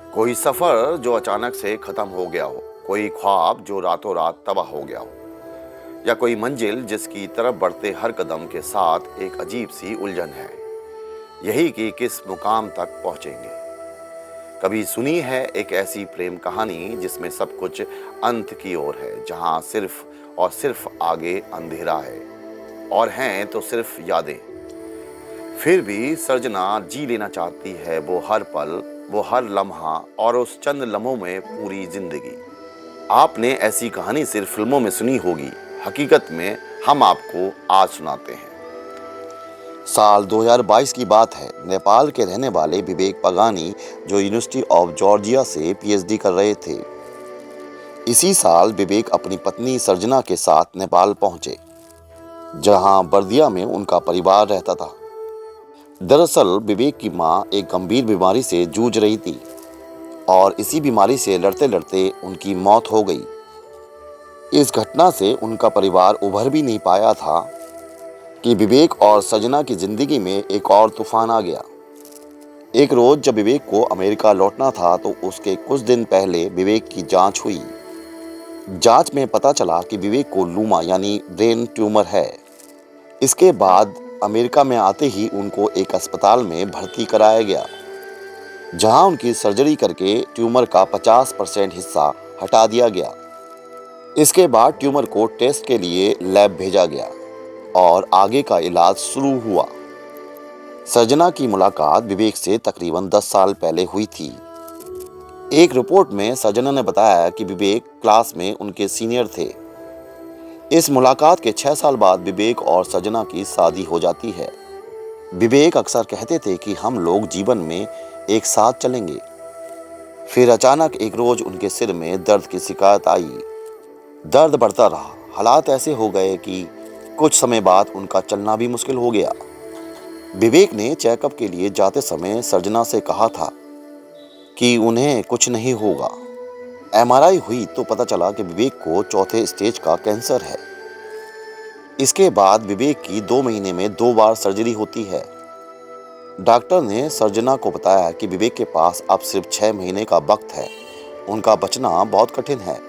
कोई सफर जो अचानक से खत्म हो गया हो, कोई ख्वाब जो रातों रात तबाह हो गया हो, या कोई मंजिल जिसकी तरफ बढ़ते हर कदम के साथ एक अजीब सी उलझन है। यही कि किस मुकाम तक पहुंचेंगे। कभी सुनी है एक ऐसी प्रेम कहानी जिसमें सब कुछ अंत की ओर है, जहां सिर्फ और सिर्फ आगे अंधेरा है और हैं तो सिर्फ यादें। फिर भी सर्जना जी लेना चाहती है वो हर पल, वो हर लम्हा और उस चंद लम्हों में पूरी जिंदगी। आपने ऐसी कहानी सिर्फ फिल्मों में सुनी होगी, हकीकत में हम आपको आज सुनाते हैं। साल 2022 की बात है। नेपाल के रहने वाले विवेक पगानी जो यूनिवर्सिटी ऑफ जॉर्जिया से पीएचडी कर रहे थे। इसी साल विवेक अपनी पत्नी सर्जना के साथ नेपाल पहुंचे, जहां बर्दिया में उनका परिवार रहता था। दरअसल विवेक की मां एक गंभीर बीमारी से जूझ रही थी और इसी बीमारी से लड़ते लड़ते उनकी मौत हो गई। इस घटना से उनका परिवार उभर भी नहीं पाया था कि विवेक और सजना की जिंदगी में एक और तूफान आ गया। एक रोज जब विवेक को अमेरिका लौटना था तो उसके कुछ दिन पहले विवेक की जांच हुई। जांच में पता चला कि विवेक को लूमा यानी ब्रेन ट्यूमर है। इसके बाद अमेरिका में आते ही उनको एक अस्पताल में भर्ती कराया गया, जहां उनकी सर्जरी करके ट्यूमर का 50% हिस्सा हटा दिया गया। इसके बाद ट्यूमर को टेस्ट के लिए लैब भेजा गया और आगे का इलाज शुरू हुआ। सर्जना की मुलाकात विवेक से तकरीबन 10 साल पहले हुई थी। एक रिपोर्ट में सर्जना ने बताया कि विवेक क्लास में उनके सीनियर थे। इस मुलाकात के 6 साल बाद विवेक और सर्जना की शादी हो जाती है। विवेक अक्सर कहते थे कि हम लोग जीवन में एक साथ चलेंगे। फिर अचानक एक रोज उनके सिर में दर्द की शिकायत आई। दर्द बढ़ता रहा, हालात ऐसे हो गए कि कुछ समय बाद उनका चलना भी मुश्किल हो गया। विवेक ने चेकअप के लिए जाते समय सर्जना से कहा था कि उन्हें कुछ नहीं होगा। एमआरआई हुई तो पता चला कि विवेक को 4थे स्टेज का कैंसर है। इसके बाद विवेक की 2 महीने में 2 बार सर्जरी होती है। डॉक्टर ने सर्जना को बताया कि विवेक के पास अब सिर्फ 6 महीने का वक्त है। उनका बचना बहुत कठिन है।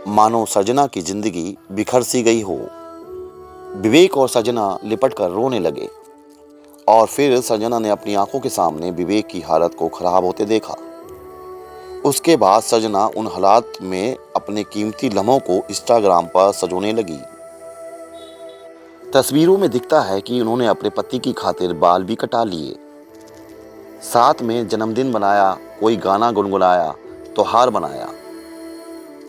मानो सर्जना की जिंदगी बिखर सी गई हो। विवेक और सर्जना लिपट कर रोने लगे और फिर सर्जना ने अपनी आंखों के सामने विवेक की हालत को खराब होते देखा। उसके बाद सर्जना उन हालात में अपने कीमती लम्हों को इंस्टाग्राम पर सजोने लगी। तस्वीरों में दिखता है कि उन्होंने अपने पति की खातिर बाल भी कटा लिए, साथ में जन्मदिन बनाया, कोई गाना गुनगुनाया, त्योहार बनाया।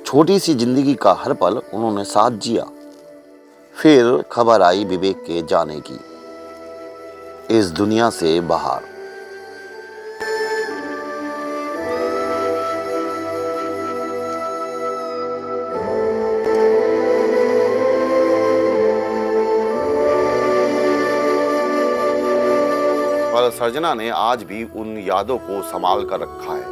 छोटी सी जिंदगी का हर पल उन्होंने साथ जिया। फिर खबर आई विवेक के जाने की, इस दुनिया से बाहर। पर सर्जना ने आज भी उन यादों को संभाल कर रखा है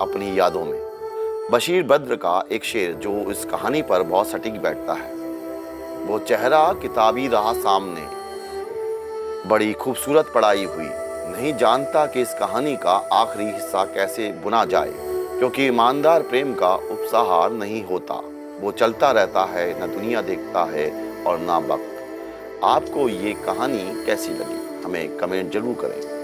अपनी यादों में। बशीर बद्र का एक शेर जो इस कहानी पर बहुत सटीक बैठता है। वो चेहरा किताबी रहा सामने, बड़ी खूबसूरत पढ़ाई हुई, नहीं जानता कि इस कहानी का आखिरी हिस्सा कैसे बुना जाए, क्योंकि ईमानदार प्रेम का उपसहार नहीं होता। वो चलता रहता है, न दुनिया देखता है और ना वक्त। आपको ये कहानी कैसी लगी हमें कमेंट जरूर करें।